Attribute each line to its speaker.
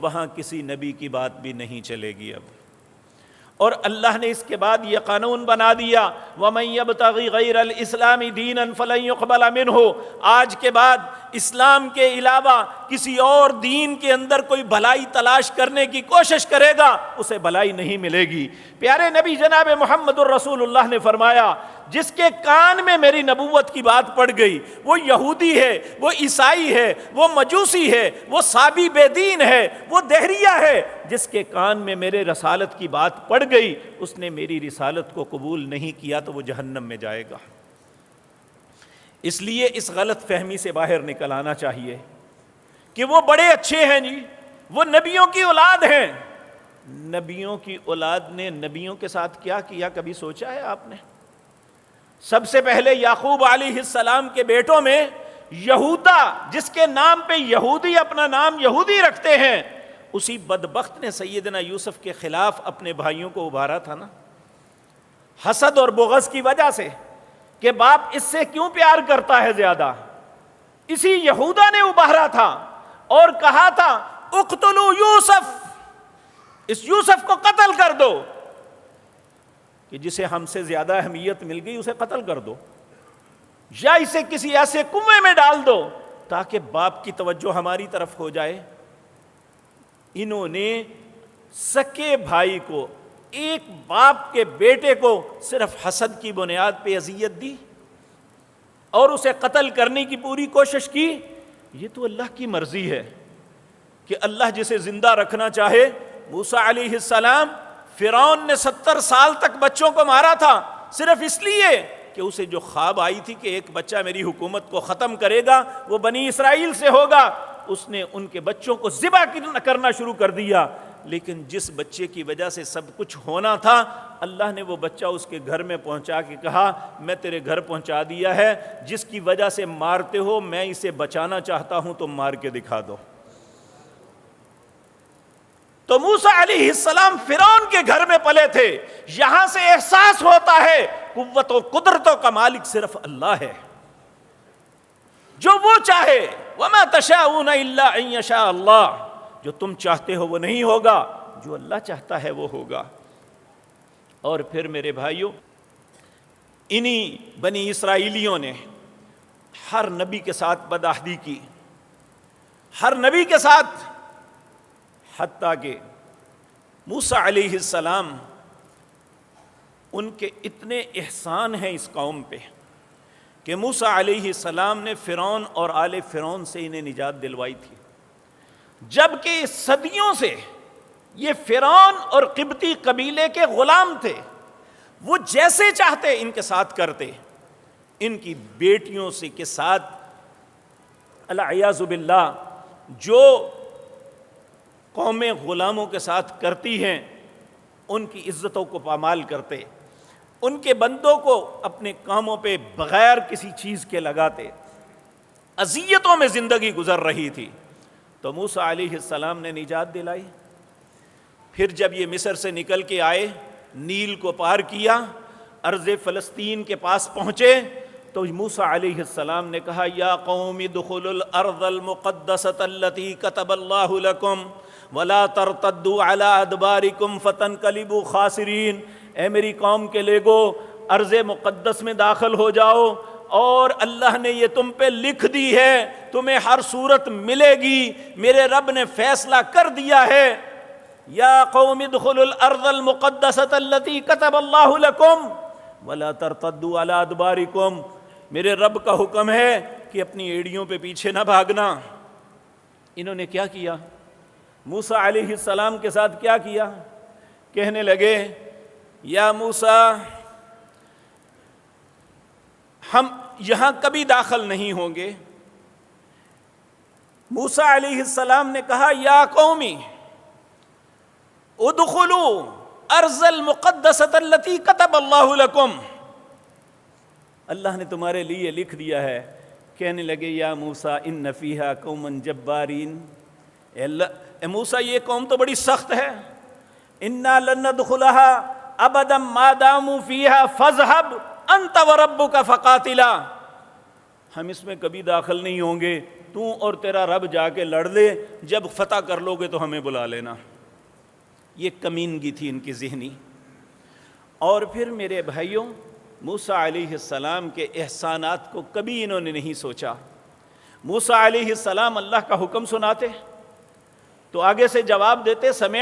Speaker 1: وہاں کسی نبی کی بات بھی نہیں چلے گی اب۔ اور اللہ نے اس کے بعد یہ قانون بنا دیا وَمَن يَبْتَغِ غَيْرَ الْإِسْلَامِ دِينًا فَلَن يُقْبَلَ مِنْهُ، آج کے بعد اسلام کے علاوہ کسی اور دین کے اندر کوئی بھلائی تلاش کرنے کی کوشش کرے گا اسے بھلائی نہیں ملے گی۔ پیارے نبی جناب محمد الرسول اللہ نے فرمایا جس کے کان میں میری نبوت کی بات پڑ گئی، وہ یہودی ہے، وہ عیسائی ہے، وہ مجوسی ہے، وہ صابی بے دین ہے، وہ دہریہ ہے، جس کے کان میں میرے رسالت کی بات پڑ گئی اس نے میری رسالت کو قبول نہیں کیا تو وہ جہنم میں جائے گا۔ اس لیے اس غلط فہمی سے باہر نکل آنا چاہیے کہ وہ بڑے اچھے ہیں جی، وہ نبیوں کی اولاد ہیں۔ نبیوں کی اولاد نے نبیوں کے ساتھ کیا کیا کبھی سوچا ہے آپ نے؟ سب سے پہلے یعقوب علیہ السلام کے بیٹوں میں یہودا، جس کے نام پہ یہودی اپنا نام یہودی رکھتے ہیں، اسی بدبخت نے سیدنا یوسف کے خلاف اپنے بھائیوں کو ابھارا تھا نا، حسد اور بغض کی وجہ سے کہ باپ اس سے کیوں پیار کرتا ہے زیادہ۔ اسی یہودا نے ابھارا تھا اور کہا تھا اقتلوا یوسف، اس یوسف کو قتل کر دو، کہ جسے ہم سے زیادہ اہمیت مل گئی اسے قتل کر دو، یا اسے کسی ایسے کنویں میں ڈال دو تاکہ باپ کی توجہ ہماری طرف ہو جائے۔ انہوں نے سکے بھائی کو، ایک باپ کے بیٹے کو صرف حسد کی بنیاد پہ اذیت دی اور اسے قتل کرنے کی پوری کوشش کی۔ یہ تو اللہ کی مرضی ہے کہ اللہ جسے زندہ رکھنا چاہے۔ موسیٰ علیہ السلام، فرعون نے 70 سال تک بچوں کو مارا تھا صرف اس لیے کہ اسے جو خواب آئی تھی کہ ایک بچہ میری حکومت کو ختم کرے گا، وہ بنی اسرائیل سے ہوگا، اس نے ان کے بچوں کو ذبح کرنا شروع کر دیا۔ لیکن جس بچے کی وجہ سے سب کچھ ہونا تھا، اللہ نے وہ بچہ اس کے گھر میں پہنچا کے کہا میں تیرے گھر پہنچا دیا ہے، جس کی وجہ سے مارتے ہو میں اسے بچانا چاہتا ہوں تو مار کے دکھا دو۔ تو موسیٰ علیہ السلام فرعون کے گھر میں پلے تھے۔ یہاں سے احساس ہوتا ہے قوت و قدرتوں کا مالک صرف اللہ ہے، جو وہ چاہے۔ وَمَا تَشَاءُونَ إِلَّا أَن يَشَاءَ اللَّهُ، جو تم چاہتے ہو وہ نہیں ہوگا، جو اللہ چاہتا ہے وہ ہوگا۔ اور پھر میرے بھائیوں، انہی بنی اسرائیلیوں نے ہر نبی کے ساتھ بدعہدی کی، ہر نبی کے ساتھ، حتیٰ کہ موسیٰ علیہ السلام، ان کے اتنے احسان ہیں اس قوم پہ کہ موسیٰ علیہ السلام نے فرعون اور آل فرعون سے انہیں نجات دلوائی تھی، جبکہ صدیوں سے یہ فرعون اور قبطی قبیلے کے غلام تھے۔ وہ جیسے چاہتے ان کے ساتھ کرتے، ان کی بیٹیوں سے کے ساتھ العیاذ باللہ جو قومیں غلاموں کے ساتھ کرتی ہیں ان کی عزتوں کو پامال کرتے، ان کے بندوں کو اپنے کاموں پہ بغیر کسی چیز کے لگاتے، اذیتوں میں زندگی گزر رہی تھی۔ تو موسیٰ علیہ السلام نے نجات دلائی۔ پھر جب یہ مصر سے نکل کے آئے، نیل کو پار کیا، ارض فلسطین کے پاس پہنچے، تو موسیٰ علیہ السلام نے کہا یا قوم ادخلوا الارض المقدسۃ التي كتب اللہ لکم ولا ترتدوا على ادبارکم فتنقلبوا خاسرین۔ اے میری قوم کے لوگو، ارض مقدس میں داخل ہو جاؤ، اور اللہ نے یہ تم پہ لکھ دی ہے، تمہیں ہر صورت ملے گی، میرے رب نے فیصلہ کر دیا ہے۔ یا قوم ادخلوا الارض المقدسۃ التي كتب اللہ لکم ولا ترتدوا على ادبارکم، میرے رب کا حکم ہے کہ اپنی ایڑیوں پہ پیچھے نہ بھاگنا۔ انہوں نے کیا کیا؟ موسیٰ علیہ السلام کے ساتھ کیا کیا؟ کہنے لگے یا موسیٰ، ہم یہاں کبھی داخل نہیں ہوں گے۔ موسیٰ علیہ السلام نے کہا یا قومی ادخلوا ارض المقدسۃ التي كتب اللہ لکم، اللہ نے تمہارے لیے لکھ دیا ہے۔ کہنے لگے یا موسیٰ ان فیہا قوما جبارین، اے موسیٰ یہ قوم تو بڑی سخت ہے، انا لن ندخلها ابدا ما داموا فیہا فاذهب انت وربک فقاتلا، ہم اس میں کبھی داخل نہیں ہوں گے تو اور تیرا رب جا کے لڑ لے، جب فتح کر لو گے تو ہمیں بلا لینا۔ یہ کمینگی تھی ان کی ذہنی۔ اور پھر میرے بھائیوں، موسیٰ علیہ السلام کے احسانات کو کبھی انہوں نے نہیں سوچا۔ موسیٰ علیہ السلام اللہ کا حکم سناتے تو آگے سے جواب دیتے، سمع